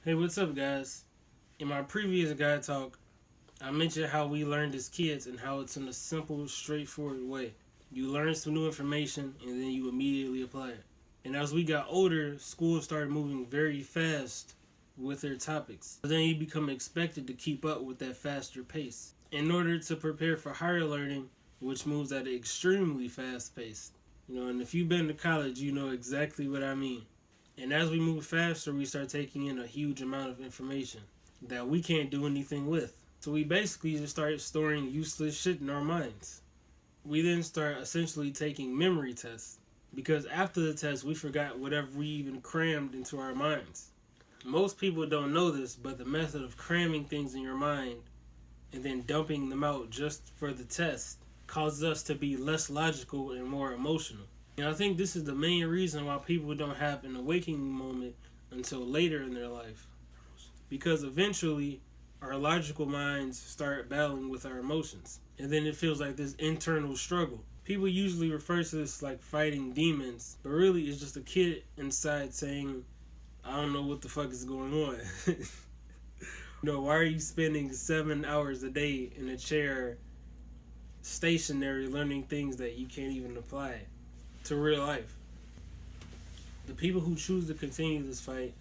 Hey, what's up, guys? In my previous guide talk, I mentioned how we learned as kids and how it's in a simple, straightforward way. You learn some new information and then you immediately apply it. And as we got older, schools started moving very fast with their topics. But then you become expected to keep up with that faster pace. In order to prepare for higher learning, which moves at an extremely fast pace. And if you've been to college, you know exactly what I mean. And as we move faster, we start taking in a huge amount of information that we can't do anything with. So we basically just start storing useless shit in our minds. We then start essentially taking memory tests because after the test, we forgot whatever we even crammed into our minds. Most people don't know this, but the method of cramming things in your mind and then dumping them out just for the test causes us to be less logical and more emotional. And I think this is the main reason why people don't have an awakening moment until later in their life. Because eventually, our logical minds start battling with our emotions. And then it feels like this internal struggle. People usually refer to this like fighting demons, but really it's just a kid inside saying, I don't know what the fuck is going on. Why are you spending 7 hours a day in a chair, stationary, learning things that you can't even apply to real life? The people who choose to continue this fight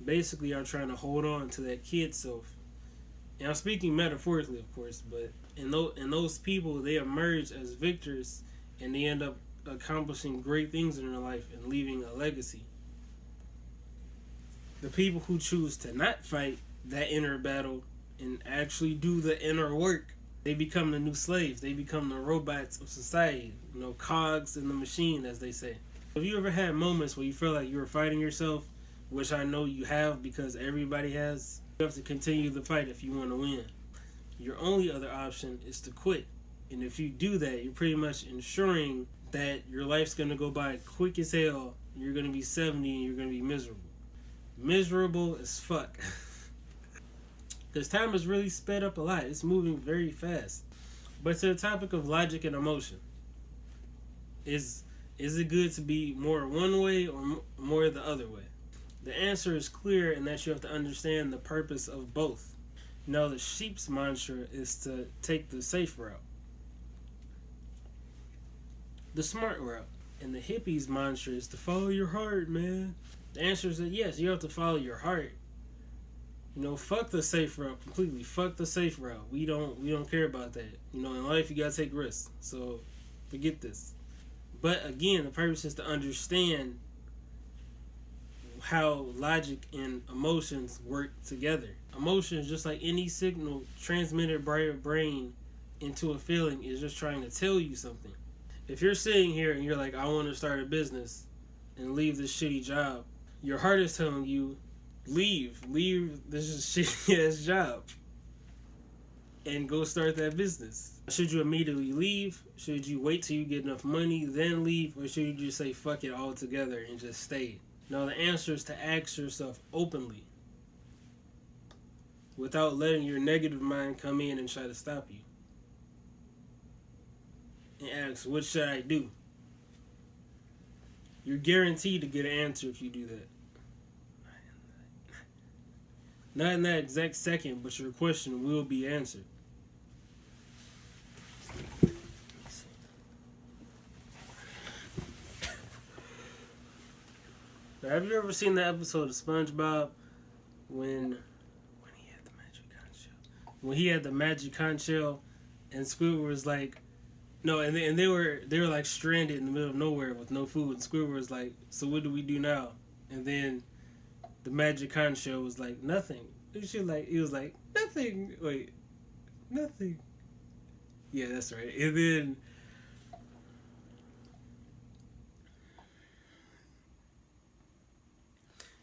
basically are trying to hold on to that kid self. And I'm speaking metaphorically, of course, but in those people, they emerge as victors and they end up accomplishing great things in their life and leaving a legacy. The people who choose to not fight that inner battle and actually do the inner work, they become the new slaves. They become the robots of society, cogs in the machine, as they say. Have you ever had moments where you feel like you were fighting yourself, which I know you have because everybody has? You have to continue the fight if you want to win. Your only other option is to quit. And if you do that, you're pretty much ensuring that your life's going to go by quick as hell. You're going to be 70 and you're going to be miserable. Miserable as fuck. Because time has really sped up a lot. It's moving very fast. But to the topic of logic and emotion, is it good to be more one way or more the other way? The answer is clear in that you have to understand the purpose of both. The sheep's mantra is to take the safe route, the smart route. And the hippie's mantra is to follow your heart, man. The answer is that yes, you have to follow your heart. Fuck the safe route completely. Fuck the safe route. We don't care about that. In life you gotta take risks. So forget this. But again, the purpose is to understand how logic and emotions work together. Emotions, just like any signal transmitted by your brain into a feeling, is just trying to tell you something. If you're sitting here and you're like, I want to start a business and leave this shitty job, your heart is telling you, leave this shitty ass job and go start that business. Should you immediately leave? Should you wait till you get enough money, then leave? Or should you just say fuck it altogether and just stay? No, the answer is to ask yourself openly without letting your negative mind come in and try to stop you. And ask, what should I do? You're guaranteed to get an answer if you do that. Not in that exact second, but your question will be answered. Now, have you ever seen the episode of SpongeBob when he had the magic conch shell? When he had the magic conch shell, and Squidward was like, no, and they were like stranded in the middle of nowhere with no food, and Squidward was like, so what do we do now? And then the magic conch shell was like, nothing. He was like, nothing. Wait, nothing. Yeah, that's right.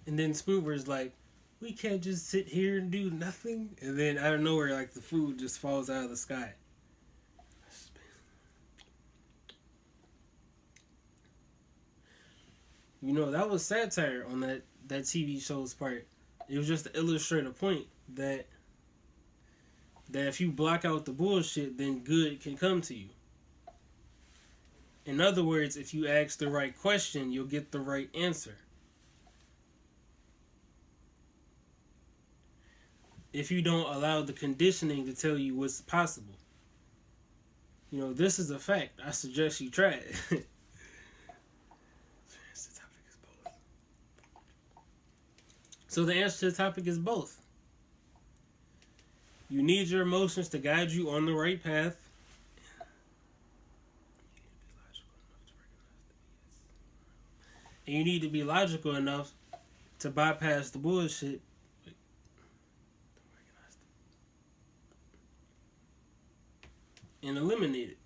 And then Squidward's like, we can't just sit here and do nothing. And then out of nowhere, like the food just falls out of the sky. That was satire on that TV show's part. It was just to illustrate a point that if you block out the bullshit, then good can come to you. In other words, if you ask the right question, you'll get the right answer. if you don't allow the conditioning to tell you what's possible. You know, this is a fact. I suggest you try it. So the answer to the topic is both. You need your emotions to guide you on the right path. And you need to be logical enough to bypass the bullshit and eliminate it.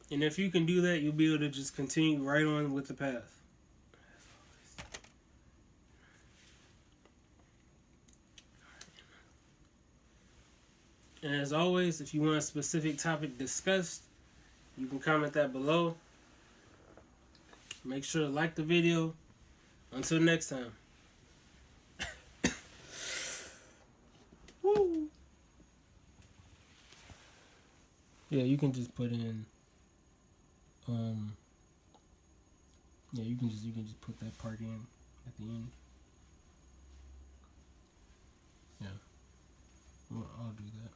And if you can do that, you'll be able to just continue right on with the path. And as always, if you want a specific topic discussed, you can comment that below. Make sure to like the video. Until next time. Woo. Yeah, you can just put in yeah, you can just put that part in at the end. Yeah. Well, I'll do that.